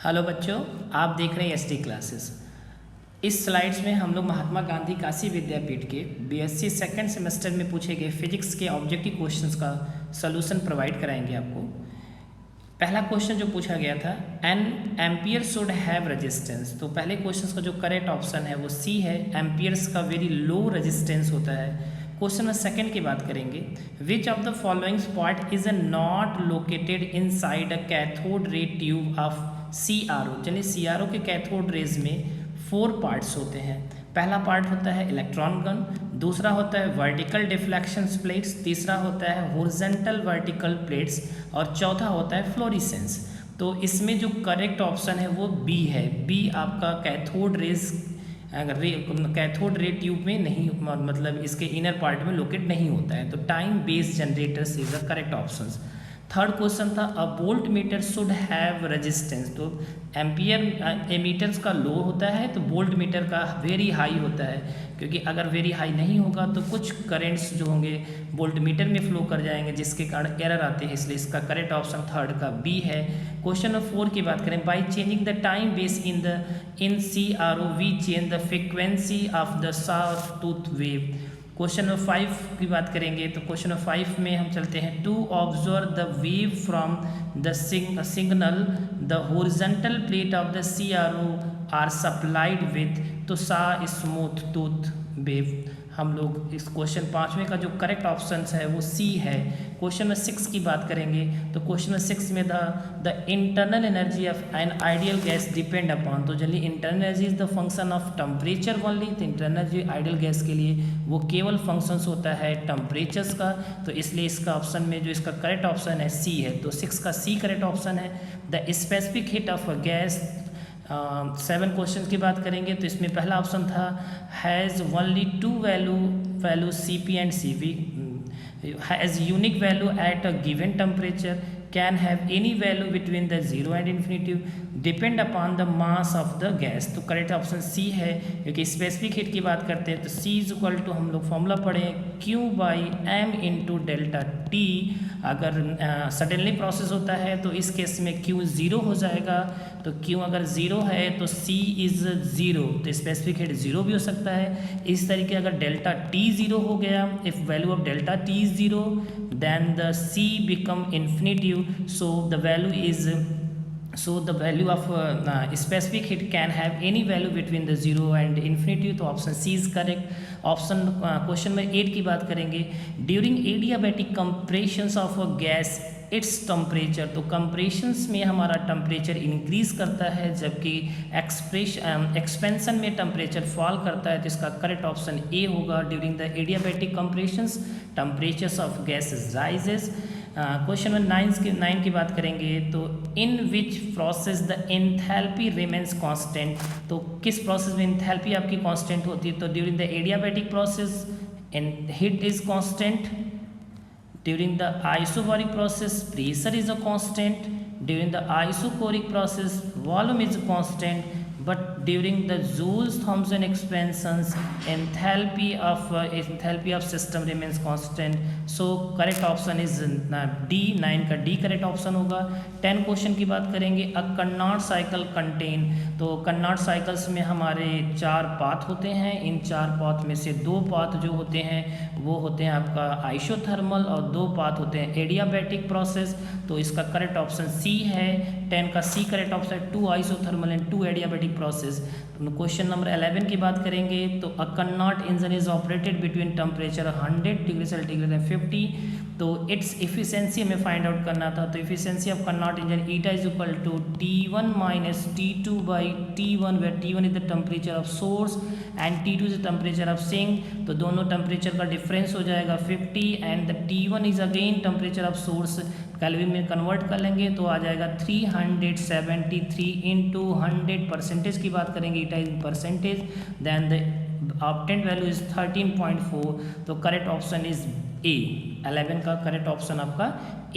Hello बच्चों, आप देख रहे हैं एसटी क्लासेस। इस स्लाइड्स में हम लोग महात्मा गांधी काशी विद्यापीठ के बीएससी सेकंड सेमेस्टर में पूछे गए फिजिक्स के ऑब्जेक्टिव क्वेश्चंस का सॉल्यूशन प्रोवाइड कराएंगे आपको। पहला क्वेश्चन जो पूछा गया था, an ampere should have resistance. तो पहले क्वेश्चन का जो करेक्ट ऑप्शन है वो सी है, एम्पियर्स का वेरी लो रेजिस्टेंस होता है। क्वेश्चन नंबर सेकंड की बात करेंगे, which of the following part is not located inside a cathode ray tube of CRO। चलिए CRO के कैथोड रेज में 4 पार्ट्स होते हैं। पहला पार्ट होता है इलेक्ट्रॉन गन, दूसरा होता है वर्टिकल डिफ्लेक्शन प्लेट्स, तीसरा होता है हॉरिजॉन्टल वर्टिकल प्लेट्स और चौथा होता है फ्लोरेसेंस। तो इसमें जो करेक्ट ऑप्शन है वो बी है। बी आपका कैथोड रे ट्यूब में नहीं, मतलब इसके इनर पार्ट में लोकेट नहीं होता है। तो time based generators is the correct option. Third question था, a voltmeter should have resistance. तो एम्पियर एमीटर्स का लो होता है तो वोल्ट मीटर का वेरी हाई होता है, क्योंकि अगर वेरी हाई नहीं होगा तो कुछ करेंट्स जो होंगे वोल्ट मीटर में फ्लो कर जाएंगे, जिसके कारण एरर आते हैं। इसलिए इसका करेक्ट ऑप्शन थर्ड का बी है। क्वेश्चन नंबर 4 की बात करें, by changing the time base in CRO we change the frequency of the sawtooth wave. Question number 5 की बात करेंगे तो क्वेश्चन नंबर 5 में हम चलते हैं, to observe the wave from the signal the horizontal plate of the CRO are supplied with to saw smooth tooth wave. हम लोग इस क्वेश्चन 5वें का जो करेक्ट ऑप्शन है वो सी है। क्वेश्चन नंबर 6 की बात करेंगे तो क्वेश्चन नंबर 6 में the internal energy of an ideal gas depend upon. तो चलिए internal energy is the function of temperature only. तो इंटरनल एनर्जी आइडियल गैस के लिए वो केवल फंक्शंस होता है टेम्परेचर्स का, तो इसलिए इसका ऑप्शन में जो इसका करेक्ट ऑप्शन है सी है। तो 6 का सी करेक्ट ऑप्शन है। The specific heat of a gas 7 question की बात करेंगे तो इसमें पहला ऑप्शन था, has only 2 value CP and CV, has unique value at a given temperature, can have any value between the 0 and infinity, depend upon the mass of the gas. तो correct option C है, क्योंकि specific heat की बात करते हैं तो C is equal to हम लोग फॉर्मूला पढ़े Q/m इंटू डेल्टा T। अगर सडनली प्रोसेस होता है तो इस केस में Q 0 हो जाएगा, तो Q अगर 0 है तो C इज़ 0, तो स्पेसिफिक हीट 0 भी हो सकता है। इस तरीके अगर डेल्टा T 0 हो गया, if value of delta T is 0 then the C become infinitive, so the value of specific heat can have any value between the 0 and infinity। तो option C is correct. Option question number 8 की बात करेंगे, during adiabatic compressions of a gas its temperature. तो compressions में हमारा temperature increase करता है, जबकि एक्सपेंशन में टेम्परेचर फॉल करता है। तो इसका करेक्ट ऑप्शन ए होगा, during the adiabatic compressions temperatures of gases rises. Question number 9 की बात करेंगे तो in which process the enthalpy remains constant. तो किस प्रोसेस में एंथैल्पी आपकी कांस्टेंट होती है? तो during the adiabatic process heat is constant, during the isobaric process pressure is a constant, during the isochoric process volume is constant, but during the Joule-Thomson expansions enthalpy of system remains constant। so correct option is D। 9 का D correct option होगा। 10 question की बात करेंगे, अ Karnad cycle contain. तो Karnad cycles में हमारे 4 path होते हैं। इन 4 पाथ में से 2 पाथ जो होते हैं वो होते हैं आपका आइसोथर्मल और 2 पाथ होते हैं एडियाबैटिक प्रोसेस। तो इसका करेक्ट ऑप्शन सी है। 10 का C correct option 2 isothermal and 2 adiabatic process. Question number 11 की बात करेंगे तो a Carnot engine is operated between temperature 100 degree Celsius and 50। तो इट्स इफिशिएंसी हमें फाइंड आउट करना था। तो efficiency of Carnot engine eta is equal to T1 minus T2 by T1, where T1 is the temperature of source and T2 is the temperature of sink. तो दोनों temperature का difference हो जाएगा 50 and the T1 is again temperature of source. Kelvin में convert कर लेंगे तो आ जाएगा 373 इंटू 100%। की बात करेंगे eta in percentage, then the obtained value is 13.4। तो करेक्ट ऑप्शन इज ए। 11 का करेक्ट ऑप्शन आपका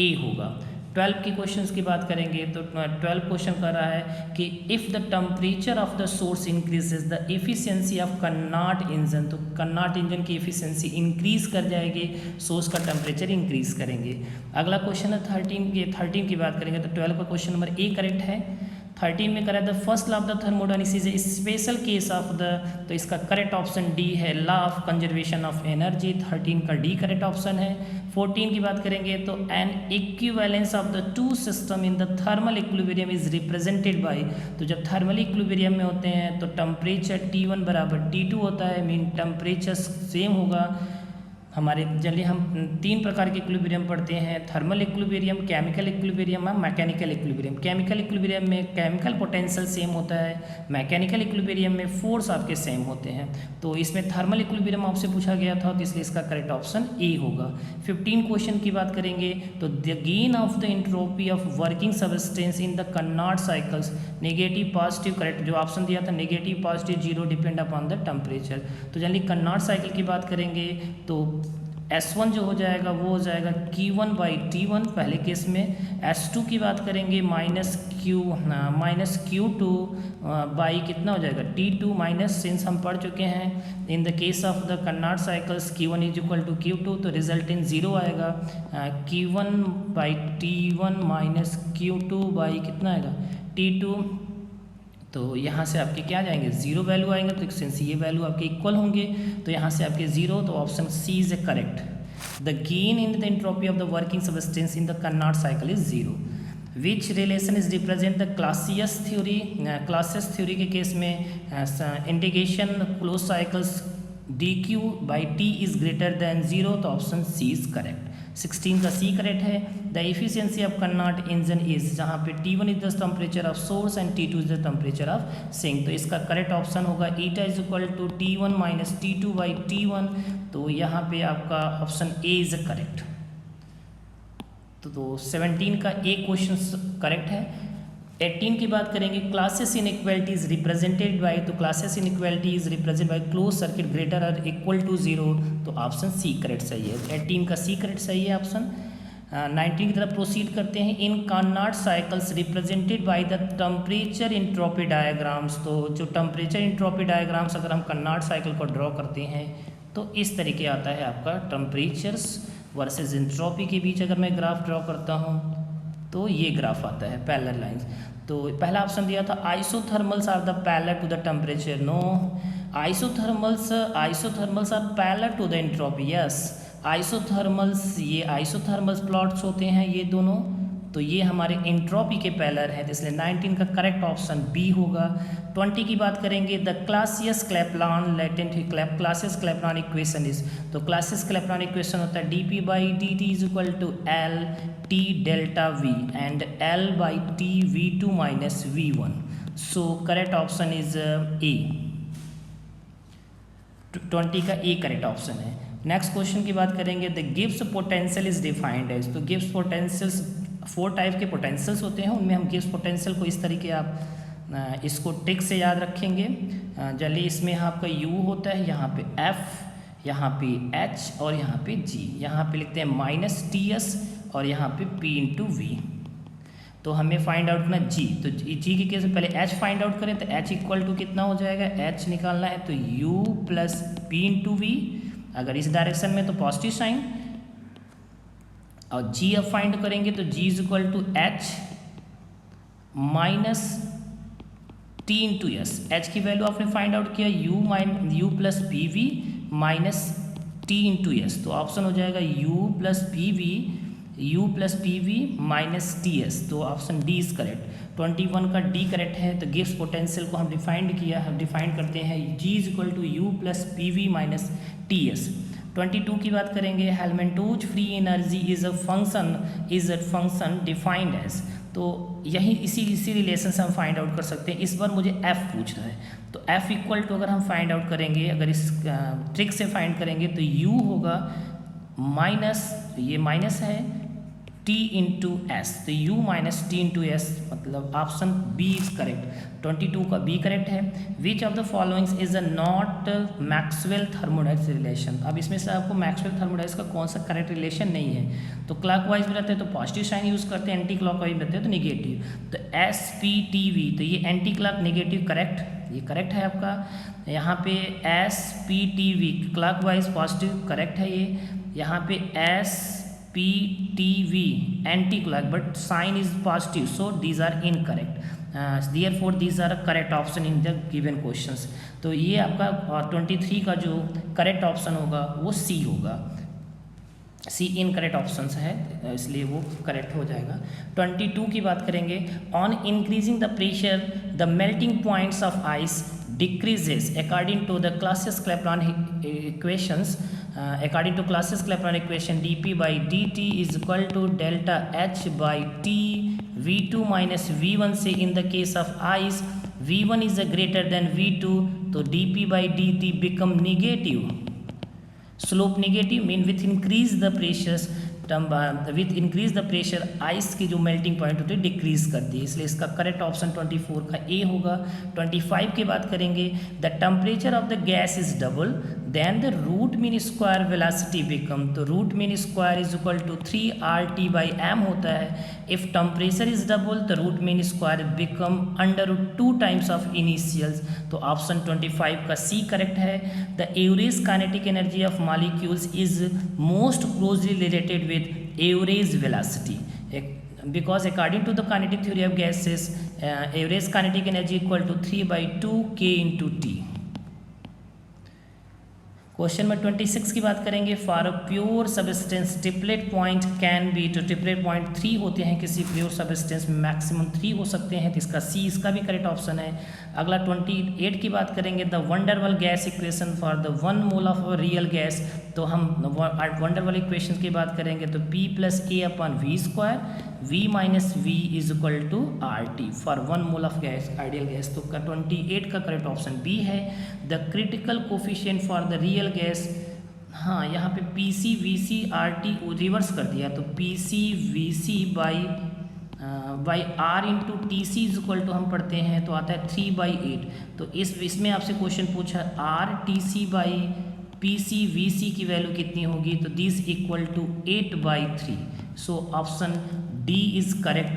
ए होगा। 12 की क्वेश्चंस की बात करेंगे तो 12 क्वेश्चन कर रहा है कि if the temperature of the source increases the efficiency of Carnot engine. तो कर्नाड इंजन की एफिशिएंसी इंक्रीज कर जाएगी, सोर्स का टेम्परेचर इंक्रीज करेंगे। अगला क्वेश्चन है 13 की बात करेंगे तो 12 का क्वेश्चन नंबर ए करेक्ट है। 13 में करा the first law of the thermodynamics is a special case of the, तो इसका करेक्ट ऑप्शन डी है, law of conservation of energy. 13 का डी करेक्ट ऑप्शन है। 14 की बात करेंगे तो N equivalence of the two system in the thermal equilibrium is represented by, तो जब थर्मल इक्विलिब्रियम में होते हैं तो टेम्परेचर T1 बराबर T2 होता है, मीन टेम्परेचर सेम होगा। हमारे जनरली हम 3 प्रकार के इक्विलिब्रियम पढ़ते हैं, थर्मल इक्विलिब्रियम, केमिकल इक्विलिब्रियम और मैकेनिकल इक्विलिब्रियम। केमिकल इक्विलिब्रियम में केमिकल पोटेंशियल सेम होता है, मैकेनिकल इक्विलिब्रियम में फोर्स आपके सेम होते हैं। तो इसमें थर्मल इक्विलिब्रियम आपसे पूछा गया था, तो इसलिए इसका करेक्ट ऑप्शन ए होगा। 15 क्वेश्चन की बात करेंगे तो the gain of the entropy of working substance in the Carnot cycles, negative positive, correct जो ऑप्शन दिया था negative positive zero depend upon the temperature. तो जनरली कार्नोट साइकिल की बात करेंगे तो S1 जो हो जाएगा वो हो जाएगा Q1 बाई T1 पहले केस में। S2 की बात करेंगे माइनस Q2 बाई कितना हो जाएगा T2 माइनस, सिंस हम पढ़ चुके हैं in the case of the Carnot cycles Q1 is equal to Q2, तो रिजल्ट इन जीरो आएगा। Q1 by T1 minus Q2 by कितना आएगा T2, तो यहाँ से आपके क्या जाएंगे जीरो वैल्यू आएंगे, तो सिंस ये वैल्यू आपके इक्वल होंगे तो यहाँ से आपके जीरो, तो option C is a correct. The gain in the entropy of the working substance in the Carnot cycle is zero. Which relation is represent the Clausius theory, Clausius theory के case में integration close cycles dq by T is greater than zero, तो option C is correct. 16 का C correct है। The efficiency of Carnot engine is, जहाँ पे T1 is the temperature of source and T2 is the temperature of sink, तो इसका correct option होगा eta is equal to T1 minus T2 by T1, तो यहाँ पे आपका ऑप्शन ए इज करेक्ट। तो 17 का ए क्वेश्चन करेक्ट है। 18 की बात करेंगे Clausius inequality is represented by, तो Clausius inequality is represented by close circuit greater और इक्वल टू जीरो, तो ऑप्शन सी करेक्ट सही है। 18 का सी करेक्ट सही है ऑप्शन। 19 की तरफ प्रोसीड करते हैं। In Carnot cycles represented by the temperature entropy diagrams, तो जो टेम्परेचर इंट्रोपी डायग्राम्स अगर हम कार्नोट साइकिल को ड्रॉ करते हैं तो इस तरीके आता है आपका टेम्परेचर्स वर्सेस इंट्रोपी के बीच अगर मैं ग्राफ ड्रॉ करता हूँ तो ये ग्राफ आता है पैरेलल लाइंस। तो पहला ऑप्शन दिया था isothermals are the parallel to the temperature, no, isothermals are parallel to the entropy, yes, isothermals, ये आइसोथर्मल्स प्लॉट्स होते हैं ये दोनों, तो ये हमारे एंट्रोपी के पैरेलल है, इसलिए 19 का करेक्ट ऑप्शन बी होगा। 20 की बात करेंगे the Clausius Clapeyron latent Clausius Clapeyron equation is, तो क्लासियस क्लैपलान इक्वेशन होता है dp by dt is equal to L T delta v and l by T v2 minus v1, so correct option is A. 20 का A correct option है। Next question की बात करेंगे the Gibbs potential is defined as, तो Gibbs potentials 4 type के potentials होते हैं, उनमें हम गिब्स पोटेंशियल को इस तरीके आप इसको ट्रिक से याद रखेंगे। जल्दी इसमें आपका U होता है, यहाँ पे F, यहाँ पे H और यहाँ पे G, यहाँ पे लिखते हैं माइनस TS और यहाँ पे P इंटू V। तो हमें फाइंड आउट करना G, तो G के केस में पहले H फाइंड आउट करें, तो H इक्वल टू कितना हो जाएगा, H निकालना है तो U plus P into V, अगर इस डायरेक्शन में तो पॉजिटिव साइन, और G अब फाइंड करेंगे तो G is equal to H minus T into S. H की वैल्यू आपने फाइंड आउट किया U plus P V minus T into S, तो ऑप्शन हो जाएगा U plus P V minus T S, तो ऑप्शन डी इज करेक्ट। 21 का D correct है। तो गिब्स पोटेंशियल को हम डिफाइंड करते हैं G is equal to U plus P V minus T S. 22 की बात करेंगे Helmholtz free energy is a function defined as, तो यही इसी रिलेशन से हम फाइंड आउट कर सकते हैं। इस बार मुझे F पूछ रहा है, तो F इक्वल टू अगर हम फाइंड आउट करेंगे, अगर इस ट्रिक से फाइंड करेंगे तो U होगा माइनस, ये माइनस है T इंटू एस, तो U minus T into S, मतलब ऑप्शन बी इज करेक्ट। 22 का बी करेक्ट है। Which of the followings is a not Maxwell thermodynamics relation, अब इसमें से आपको मैक्सवेल थर्मोडायनेमिक्स का कौन सा करेक्ट रिलेशन नहीं है, तो क्लॉकवाइज में रहते हैं तो पॉजिटिव साइन यूज़ करते हैं, एंटी क्लॉकवाइज में रहते हैं तो निगेटिव। तो SPTV, तो ये एंटी क्लॉक निगेटिव करेक्ट, ये करेक्ट है आपका। यहाँ पे SPTV क्लॉकवाइज पॉजिटिव करेक्ट है ये। यहाँ पे SPTV anti clock but sign is positive, so these are incorrect. Therefore these are correct option in the given questions. तो ये आपका 23 का जो करेक्ट ऑप्शन होगा वो सी होगा। सी इनकरेक्ट ऑप्शंस है, इसलिए वो करेक्ट हो जाएगा। 22 की बात करेंगे, on increasing the pressure the melting points of ice decreases according to the Clausius Clapeyron equations. According to Clausius Clapeyron equation dp by dt is equal to delta h by t v2 minus v1 से in the case of ice v1 is greater than v2, तो dp by dt become negative, slope negative mean with increase the pressures with increase the pressure ice की जो melting point होती है decrease करती है, इसलिए इसका करेक्ट ऑप्शन 24 का ए होगा। 25 की बात करेंगे, the temperature of the gas is double then the root mean square velocity become, तो root mean square is equal to 3RT by M होता है। If temperature is double the root mean square become under 2 times of initials, तो option 25 का C correct है। The average kinetic energy of molecules is most closely related with average velocity, because according to the kinetic theory of gases average kinetic energy equal to 3/2 k into t। Question में 26 की बात करेंगे, for a pure substance triplet point can be, तो triplet point 3 होते हैं किसी pure substance में, maximum 3 हो सकते हैं, तो इसका सी इसका भी करेक्ट ऑप्शन है। अगला 28 की बात करेंगे, the van der Waals gas equation for the 1 mole of real gas, तो हम वंडरवल इक्वेशन की बात करेंगे तो P + A/v², V - V is equal to RT for 1 mole of gas ideal gas, तो 28 का करेक्ट ऑप्शन बी है। The critical coefficient for the real gas, हाँ यहाँ पे PC/VC RT रिवर्स कर दिया, तो PC/VC by R into TC is equal to हम पढ़ते हैं तो आता है 3/8, तो इसमें आपसे क्वेश्चन पूछा RTC बाई PC/VC की वैल्यू कितनी होगी, तो this equal to 8/3, so option D is correct.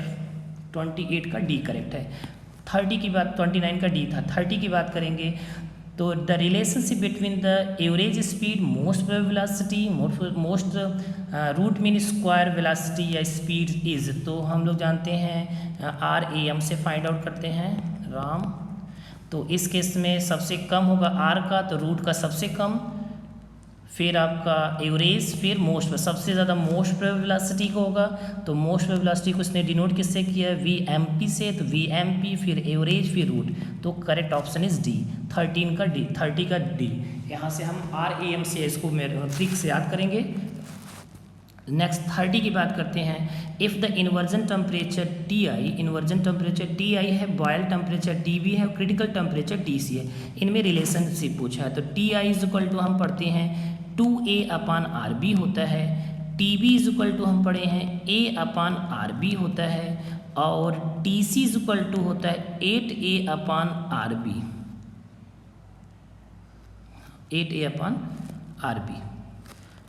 28 का डी करेक्ट है। 30 की बात, 29 का डी था। 30 की बात करेंगे तो the relationship between the average speed most velocity most root mean square velocity या स्पीड इज, तो हम लोग जानते हैं RAM से फाइंड आउट करते हैं राम, तो इस केस में सबसे कम होगा R का, तो रूट का सबसे कम, फिर आपका एवरेज, फिर मोस्ट, सबसे ज़्यादा मोस्ट वेलोसिटी को होगा, तो मोस्ट वेलोसिटी को इसने डिनोट किससे किया है VMP से, तो VMP फिर एवरेज फिर रूट, तो करेक्ट ऑप्शन इज डी। 30 का डी, यहाँ से हम RAM से इसको ट्रिक से याद करेंगे। नेक्स्ट 30 की बात करते हैं, if the inversion temperature TI है, बॉयल टेम्परेचर TB है, क्रिटिकल टेम्परेचर TC है, इनमें रिलेशनशिप पूछा है, तो TI इज इक्वल टू हम पढ़ते हैं 2A/RB होता है, TB इज इक्वल टू हम पढ़े हैं A/RB होता है, और TC इज इक्वल टू होता है 8A/RB, 8A/RB।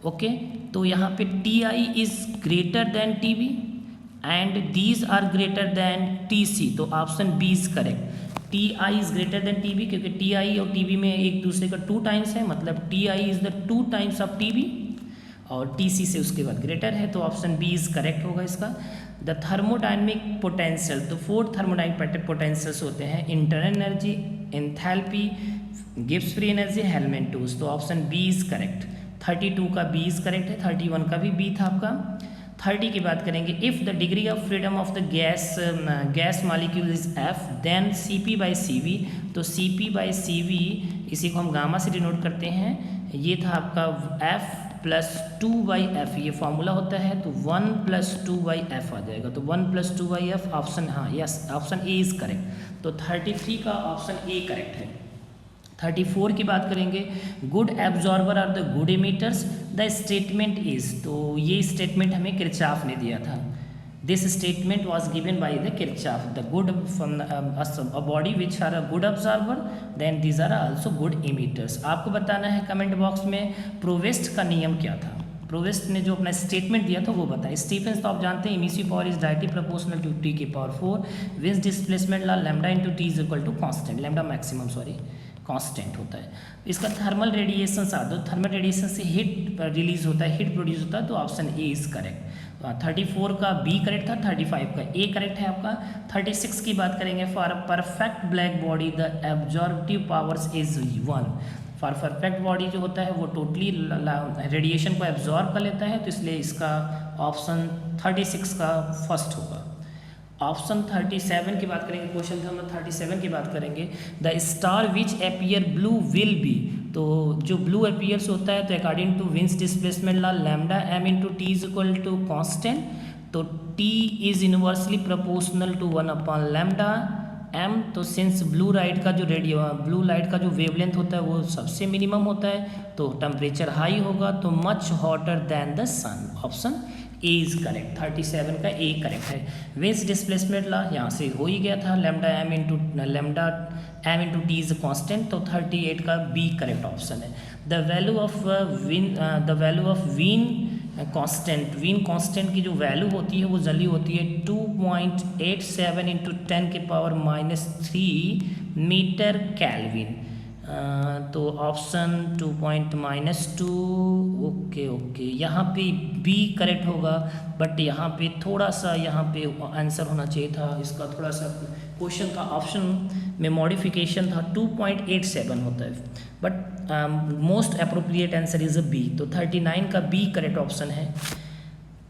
ओके, तो यहाँ पे TI is greater than TB and these are greater than TC, तो option B is correct. TI is greater than TB, क्योंकि TI और TB में एक दूसरे का 2 टाइम्स है, मतलब TI is the 2 times of TB, और TC से उसके बाद ग्रेटर है, तो ऑप्शन बी इज करेक्ट होगा इसका। द थर्मोडाइनमिक पोटेंशियल, तो 4 थर्मोडाइनमिक पोटेंशियल्स होते हैं, internal energy, enthalpy, Gibbs free energy, Helmholtz, तो ऑप्शन बी इज करेक्ट। 32 का बी इज करेक्ट है, 31 का भी बी था आपका। 30 की बात करेंगे, if the degree of freedom of the gas molecule is F then CP/CV, तो CP/CV इसी को हम गामा से डिनोट करते हैं, ये था आपका F + 2/F, ये फॉर्मूला होता है, तो 1 + 2/F आ जाएगा, तो 1 + 2/F ऑप्शन, हाँ yes option A is correct, तो 33 का ऑप्शन ए करेक्ट है। 34 की बात करेंगे, good absorber are the good emitters, the statement is, तो ये स्टेटमेंट हमें किरचॉफ ने दिया था, this statement was given by the Kirchhoff, the good from a body which are a good absorber then these are also good emitters. आपको बताना है comment box में प्रोवेस्ट का नियम क्या था, प्रोवेस्ट ने जो अपना स्टेटमेंट दिया था वो बताए। स्टीफेंस तो आप जानते हैं, emissive power is directly proportional to T⁴, Wien's displacement law lambda × T is equal to constant, lambda maximum sorry, constant होता है। इसका थर्मल रेडिएशन थर्मल रेडिएशन से हीट रिलीज होता है, हीट प्रोड्यूस होता है, तो ऑप्शन ए इज करेक्ट। 34 का बी करेक्ट था, 35 का ए करेक्ट है आपका। 36 की बात करेंगे, for perfect black body the absorptive powers is 1। For perfect body जो होता है वो टोटली रेडिएशन को एब्जॉर्ब कर लेता है, तो इसलिए इसका ऑप्शन 36 का फर्स्ट होगा। ऑप्शन 37 की बात करेंगे, क्वेश्चन नंबर 37 की बात करेंगे, the star which appear blue will be. तो जो ब्लू अपीयर्स होता है तो according to Wien's displacement law lambda M into T is equal to constant, तो T is inversely proportional to 1 lambda M. तो सिंस ब्लू लाइट का जो wavelength होता है वो सबसे मिनिमम होता है, तो टेम्परेचर हाई होगा, तो much hotter than the sun. Option A is correct, 37 का ए करेक्ट है। विंस डिस्प्लेसमेंट लॉ यहाँ से हो ही गया था, lambda M into T is constant, तो 38 का बी करेक्ट ऑप्शन है। The value of Wien constant की जो वैल्यू होती है वो जनरली होती है 2.87 इंटू 10 के पावर -3 मीटर कैल्विन। तो ऑप्शन 2.-2 ओके यहाँ पे बी करेक्ट होगा, बट यहाँ पे थोड़ा सा यहाँ पे आंसर होना चाहिए था, इसका थोड़ा सा क्वेश्चन का ऑप्शन में मॉडिफिकेशन था, 2.87 होता है, but most appropriate answer is a B, तो 39 का बी करेक्ट ऑप्शन है।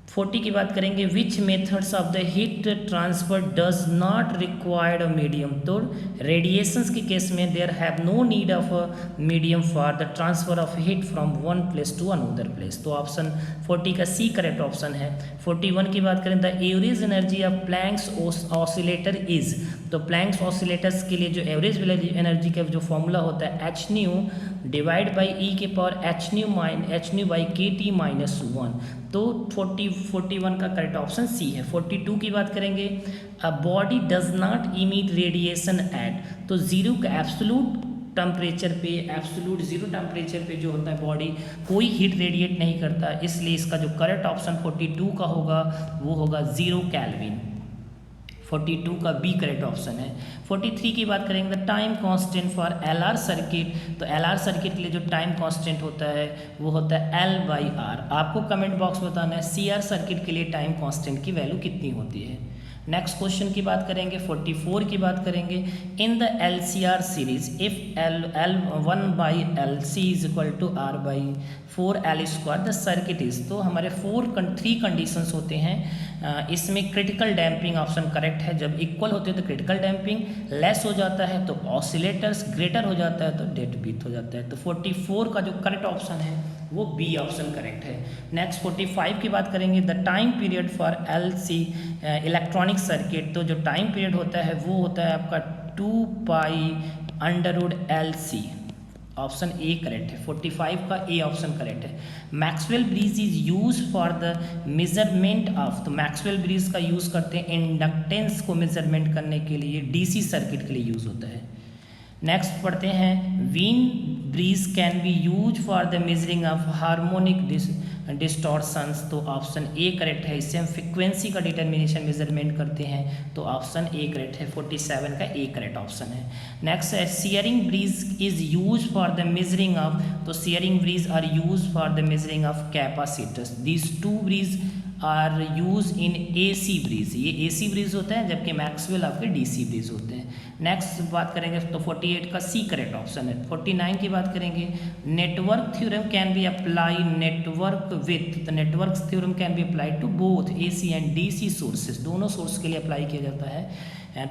40 की बात करेंगे, which methods of the heat transfer does not required a medium. तो रेडिएशंस के केस में there have no need of a medium for the transfer of heat from one place to another place, तो option 40 का C correct option है। 41 की बात करें, the average energy of Planck's oscillator is. तो planks oscillators के लिए जो एवरेज एनर्जी का जो फॉर्मूला होता है H nu divide by E के पावर एच न्यू बाई के टी -1, तो 41 का करेक्ट ऑप्शन सी है। 42 की बात करेंगे, a body does not emit radiation at. तो जीरो का एब्सोलूट जीरो टेम्परेचर पे जो होता है बॉडी कोई हीट रेडिएट नहीं करता, इसलिए इसका जो करेक्ट ऑप्शन 42 का होगा वो होगा 0 केल्विन। 42 का बी करेक्ट ऑप्शन है। 43 की बात करेंगे, the time constant for LR circuit. तो एलआर सर्किट के लिए जो टाइम कांस्टेंट होता है वो होता है L/R। आपको कमेंट बॉक्स में बताना है सीआर सर्किट के लिए टाइम कांस्टेंट की वैल्यू कितनी होती है। नेक्स्ट क्वेश्चन की बात करेंगे, 44 की बात करेंगे, in the LCR series if L1/LC is equal to R/4L² the circuit is. तो हमारे 3 कंडीशंस होते हैं, इसमें क्रिटिकल डैम्पिंग ऑप्शन करेक्ट है, जब इक्वल होते हैं तो क्रिटिकल डैम्पिंग, लेस हो जाता है तो ऑसिलेटर्स, ग्रेटर हो जाता है तो डेड बीट हो जाता है, तो 44 का जो करेक्ट ऑप्शन है वो बी ऑप्शन करेक्ट है। नेक्स्ट 45 की बात करेंगे, the time period for LC electronic circuit. तो जो टाइम पीरियड होता है वो होता है आपका 2π√LC, ऑप्शन ए करेक्ट है। 45 का ए ऑप्शन करेक्ट है। Maxwell bridge is use for the measurement of. तो मैक्सवेल ब्रिज का यूज़ करते हैं इंडक्टेंस को मेजरमेंट करने के लिए, डीसी सर्किट के लिए यूज़ होता है। नेक्स्ट पढ़ते हैं, Wien bridge can be use for the measuring of harmonic distortions. तो ऑप्शन ए करेक्ट है, इससे हम फ्रिक्वेंसी का डिटर्मिनेशन मेजरमेंट करते हैं, तो ऑप्शन ए करेक्ट है। 47 का ए करेक्ट ऑप्शन है। नेक्स्ट है, Schering bridge is use for the measuring of. तो Schering bridge are use for the measuring of capacitors. These 2 bridge are use in AC bridge, ये AC bridge होते हैं, जबकि Maxwell आपके DC bridge होते हैं। नेक्स्ट बात करेंगे तो 48 का सी करेक्ट ऑप्शन है। 49 की बात करेंगे, network theorem can be apply network with. तो network theorem can be apply to both AC and DC sources, दोनों सोर्स के लिए अप्लाई किया जाता है,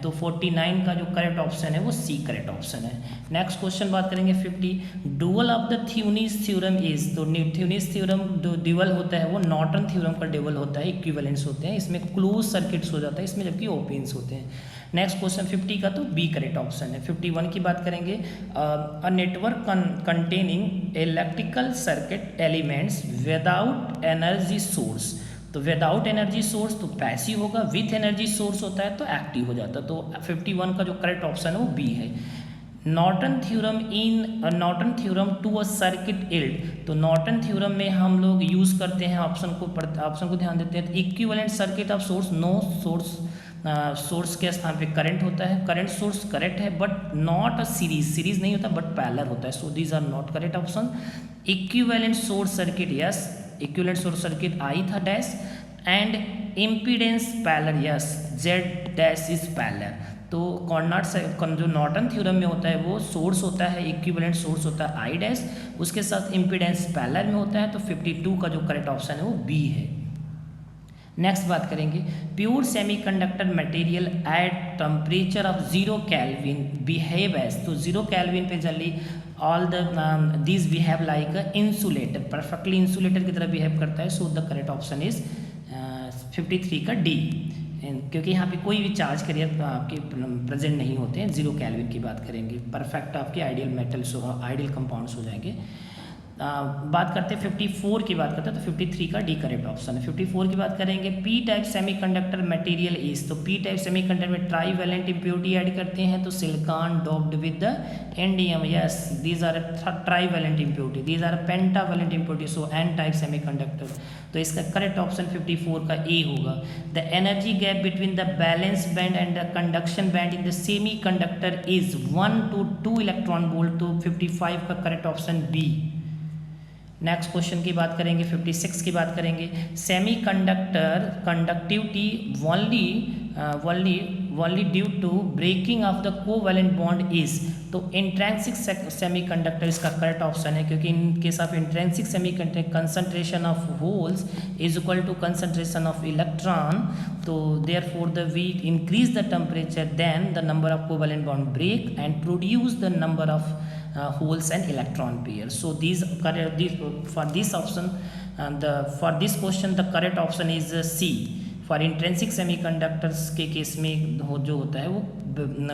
तो 49 का जो करेक्ट ऑप्शन है वो सी करेक्ट ऑप्शन है। नेक्स्ट क्वेश्चन बात करेंगे 50, dual of the Thevenin's theorem is. तो थ्योनीज थ्योरम जो ड्यूअल होता है वो नॉर्टन थ्योरम का ड्यूअल होता है, इक्विवेलेंस होते हैं, इसमें क्लोज सर्किट्स हो जाता है, इसमें जबकि ओपन्स होते हैं। नेक्स्ट क्वेश्चन 50 का तो बी करेक्ट ऑप्शन है। 51 की बात करेंगे, a network containing electrical circuit elements without energy source. तो विदाउट एनर्जी सोर्स तो पैसिव होगा, विथ एनर्जी सोर्स होता है तो एक्टिव हो जाता है, तो 51 का जो करेक्ट ऑप्शन है वो बी है। Norton theorem to a circuit yield. तो नॉर्टन थ्योरम में हम लोग यूज़ करते हैं ऑप्शन को ध्यान देते हैं, equivalent circuit of source, no source source के स्थान पे करंट होता है, करंट सोर्स करेक्ट है बट नॉट अ सीरीज नहीं होता बट पैरेलल होता है, so these are not correct option. Equivalent source circuit, yes equivalent source circuit I था dash, and impedance parallel, yes Z dash is parallel. तो कॉर्नाट से जो नॉर्टन थ्योरम में होता है वो सोर्स होता है इक्विवेलेंट सोर्स होता है आई डैश, उसके साथ इम्पीडेंस पैरेलल में होता है, तो 52 का जो करेक्ट ऑप्शन है वो बी है। नेक्स्ट बात करेंगे, pure semiconductor material at temperature of 0 kelvin behave as, तो 0 केल्विन पे generally all the these behave like insulator, perfectly insulator की तरह बिहेव करता है, so the correct option is 53 का डी, क्योंकि यहाँ पे कोई भी चार्ज कैरियर आपके प्रेजेंट नहीं होते हैं। 0 केल्विन की बात करेंगे, परफेक्ट आपके आइडियल मेटल्स आइडियल कंपाउंड्स हो जाएंगे। बात करते हैं 54 की बात करते हैं, तो 53 का डी करेक्ट ऑप्शन है। 54 की बात करेंगे, P type semiconductor material is, तो पी टाइप सेमीकंडक्टर में ट्राई वैलेंट इम्प्योरिटी ऐड करते हैं, तो silicon doped with the indium, yes these are trivalent impurity, these are pentavalent impurity, so N type semiconductor, तो इसका correct option 54 का A होगा। The energy gap between the valence band and the conduction band in the semiconductor is 1 to 2 electron volt, तो 55 का correct option B. Next question की बात करेंगे, 56 की बात करेंगे, semiconductor conductivity only due to breaking of the covalent bond is, तो intrinsic semiconductor इसका करेक्ट ऑप्शन है, क्योंकि in case of intrinsic semiconductor concentration of holes is equal to concentration of electron, तो therefore the we increase the temperature then the number of covalent bond break and produce the number of holes and electron pair. So for this option, for this question the correct option is C. For intrinsic semiconductors के case में जो होता है वो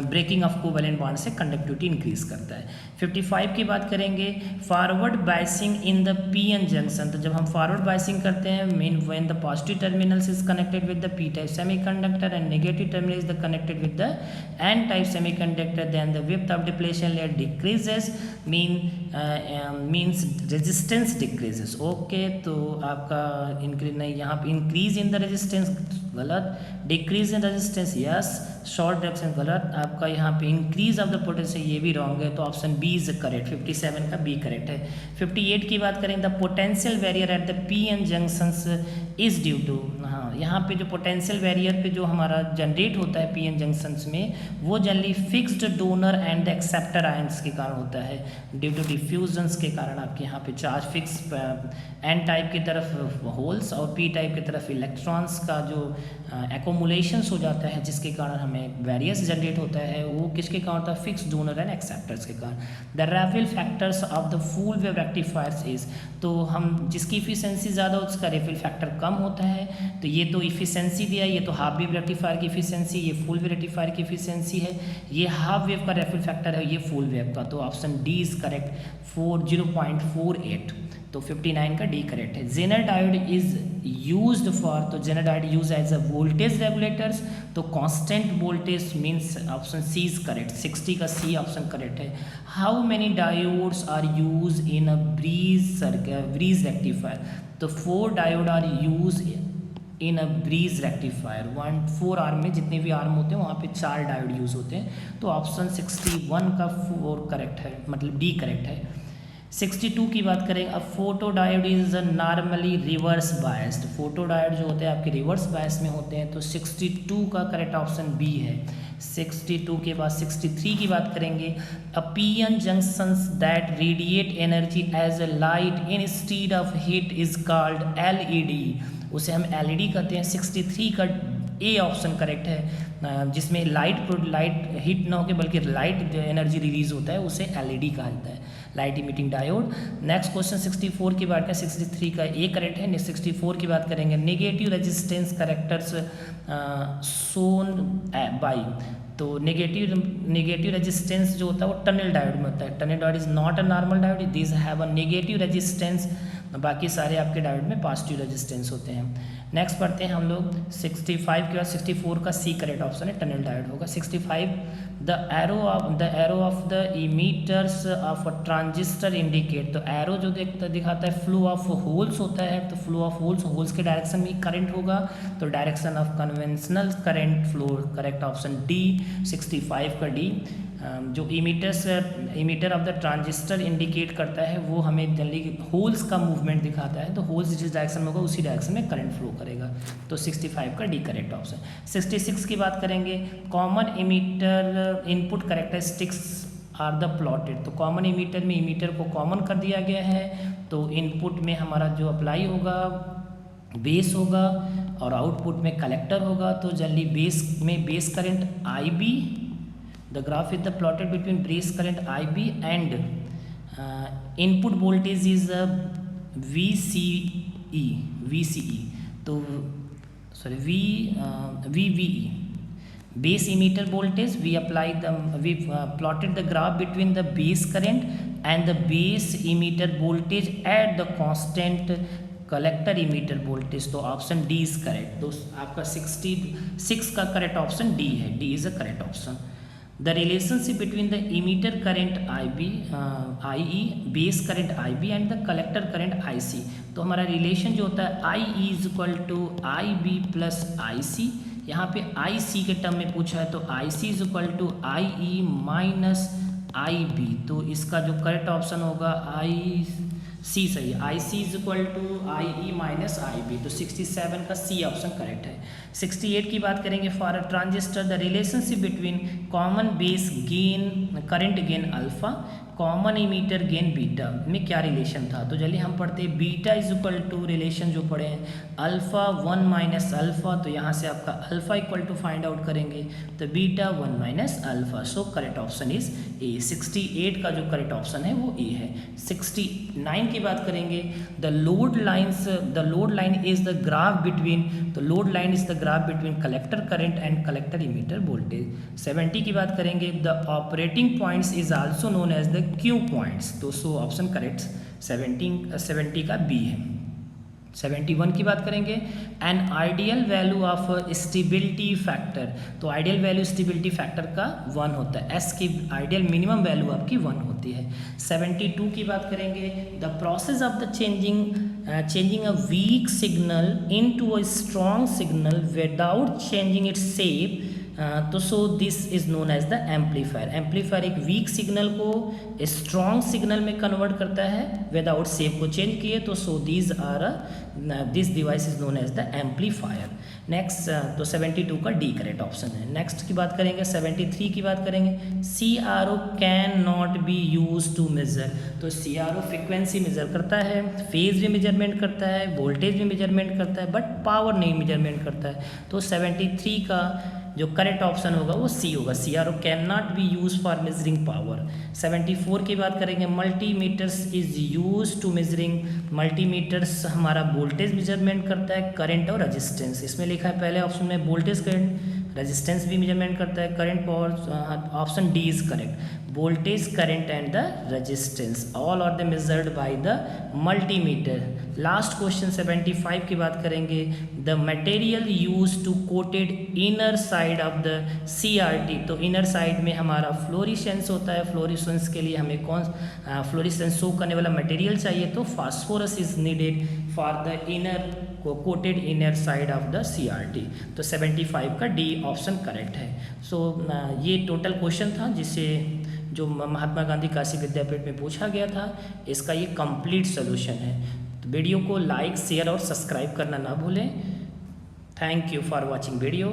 breaking of covalent bond से conductivity increase करता है। 55 की बात करेंगे, forward biasing in the P N junction, तो जब हम फॉरवर्ड बायसिंग करते हैं mean when the positive terminals is connected with the P type semiconductor and negative terminal is the connected with the N type semiconductor, then the width of depletion layer decreases, means resistance decreases. Okay, तो आपका increase नहीं, यहाँ पे increase in the resistance गलत, decrease in resistance yes, short direction गलत, आपका यहाँ पे इंक्रीज ऑफ द पोटेंशियल ये भी रॉन्ग है, तो ऑप्शन बी इज करेक्ट, 57 का बी करेक्ट है। 58 की बात करें, the potential barrier at the P N junctions is due to, हाँ यहाँ पे जो पोटेंशियल बैरियर पे जो हमारा जनरेट होता है पी एन जंक्शंस में, वो generally fixed donor and the acceptor ions के कारण होता है, ड्यू टू डिफ्यूजन्स के कारण आपके यहाँ पे चार्ज फिक्स एन टाइप की तरफ होल्स और पी टाइप की तरफ इलेक्ट्रॉन्स का जो एकोमुलेशंस हो जाता है, जिसके कारण हमें वेरियस जनरेट होता है, वो किसके कारण होता है, फिक्स डोनर एंड एक्सेप्टर्स के कारण। The ripple factors of the full wave rectifiers is, तो हम जिसकी इफिशिएंसी ज़्यादा हो उसका रेफिल फैक्टर कम होता है, तो ये तो इफिशिएंसी दिया, ये तो हाफ वेव रेक्टिफायर की इफिशिएंसी, ये फुल वेव रेक्टिफायर की इफिशिएंसी है, ये हाफ वेव का रेफिल फैक्टर है, ये फुल वेव का, तो ऑप्शन डी इज करेक्ट 0.48, तो 59 का डी करेक्ट है। Zener diode is used for, तो Zener diode use as a voltage regulators, तो constant voltage means option C is correct, 60 का सी ऑप्शन करेक्ट है। How many diodes are use in a bridge rectifier, तो 4 diode are use in a bridge rectifier, 4 arm में जितने भी arm होते हैं वहाँ पे 4 डायोड यूज होते हैं, तो ऑप्शन 61 का 4 करेक्ट है, मतलब डी करेक्ट है। 62 की बात करें, अब photo diode is normally reverse biased, photo diode जो होते हैं आपके रिवर्स बायस में होते हैं, तो 62 का करेक्ट ऑप्शन बी है। 62 के बाद 63 की बात करेंगे, a PN junctions that radiate energy as a light instead of heat is called LED, उसे हम एलईडी कहते हैं। 63 का ए ऑप्शन करेक्ट है, जिसमें लाइट हीट ना होकर बल्कि लाइट एनर्जी रिलीज होता है, उसे एलईडी कहा जाता है, light emitting diode. Next question 64 की बात करें, 63 का ए करेक्ट है। 64 की बात करेंगे, negative resistance characters shown by, तो नेगेटिव रेजिस्टेंस जो होता है वो टनल डायोड में होता है। Tunnel diode is not a normal diode, this have a negative resistance बाकी सारे आपके डायोड में पॉजिटिव रेजिस्टेंस होते हैं। नेक्स्ट पढ़ते हैं हम लोग 65 के बाद 64 का सी करेक्ट ऑप्शन है, टनल डायोड होगा। 65 the arrow of the emitters of a transistor indicate, तो एरो जो दिखाता है फ्लो ऑफ होल्स होता है, तो फ्लो ऑफ होल्स के डायरेक्शन में करंट होगा, तो direction of conventional current flow, correct option D 65 का डी। जो emitter of the transistor indicate करता है वो हमें जनरली होल्स का मूवमेंट दिखाता है, तो होल्स जिस डायरेक्शन में होगा उसी डायरेक्शन में करंट फ्लो करेगा, तो 65 का डी करेक्ट ऑप्शन। 66 की बात करेंगे, common emitter input characteristics are the plotted, तो कॉमन इमीटर में इमीटर को कॉमन कर दिया गया है, तो इनपुट में हमारा जो अप्लाई होगा बेस होगा और आउटपुट में कलेक्टर होगा, तो जनरली बेस में base current IB, the graph is the plotted between base current IB and input voltage is VCE, तो sorry VVE, base emitter voltage. We plotted the graph between the base current and the base emitter voltage at the constant collector emitter voltage, तो option D is correct. तो आपका 66 का correct option D है, D is a correct option. The relationship between the emitter current IE, base current IB and the collector current IC, तो हमारा relation जो होता है IE is equal to IB plus IC, यहाँ पे IC के term में पूछा है, तो IC is equal to IE minus IB, तो इसका जो करेक्ट ऑप्शन होगा IC सही है, IC is equal to IE minus IB, तो 67 का C ऑप्शन करेक्ट है। 68 की बात करेंगे, for a transistor the relationship between common base gain current gain alpha, common emitter gain beta में क्या रिलेशन था, तो चलिए हम पढ़ते हैं beta is equal to relation जो पढ़े हैं अल्फा 1 माइनस अल्फा, तो यहाँ से आपका alpha equal to find out करेंगे, तो beta 1 minus alpha, so correct option is A. 68 का जो करेक्ट ऑप्शन है वो ए है। 69 की बात करेंगे, the load line is the graph between, तो load line is the graph between collector current and collector emitter voltage. 70 की बात करेंगे, the operating points is also known as the Q points, तो सो ऑप्शन करेक्ट 70 का B है। 71 की बात करेंगे, an ideal value of stability factor, तो आइडियल वैल्यू स्टेबिलिटी फैक्टर का 1 होता है, एस की आइडियल मिनिमम वैल्यू आपकी 1 होती है। 72 की बात करेंगे, the process of the changing a weak signal into a strong signal without changing its shape, तो so this is known as the amplifier. Amplifier एक वीक सिग्नल को स्ट्रॉन्ग सिग्नल में कन्वर्ट करता है विदाउट शेप को change किए, तो so this device is known as the amplifier. Next तो 72 का डी करेक्ट ऑप्शन है। नेक्स्ट की बात करेंगे, 73 की बात करेंगे, CRO can not be use to measure, तो CRO फ्रिक्वेंसी मेजर करता है, फेज भी मेजरमेंट करता है, वोल्टेज भी मेजरमेंट करता है, बट पावर नहीं मेजरमेंट करता है, तो 73 का जो करेक्ट ऑप्शन होगा वो सी होगा, CRO can not be use for measuring power. 74 की बात करेंगे, multimeters is use to measuring, multimeters हमारा वोल्टेज मेजरमेंट करता है, करंट और रेजिस्टेंस, इसमें लिखा है पहले ऑप्शन में वोल्टेज करंट, रेजिस्टेंस भी मेजरमेंट करता है, current power, option D is correct. Voltage current and the resistance all are the measured by the multimeter. Last question 75 की बात करेंगे, the material use to coated inner side of the CRT, तो inner side में हमारा florescence होता है, florescence के लिए हमें फ्लोरिसेंस शो करने वाला मटेरियल चाहिए, तो phosphorus is needed for the inner coated inner side of the CRT, तो 75 का डी ऑप्शन करेक्ट है। सो ये टोटल क्वेश्चन था जिसे जो महात्मा गांधी काशी विद्यापीठ में पूछा गया था, इसका ये कंप्लीट सोल्यूशन है। तो वीडियो को लाइक शेयर और सब्सक्राइब करना ना भूलें। Thank you for watching video.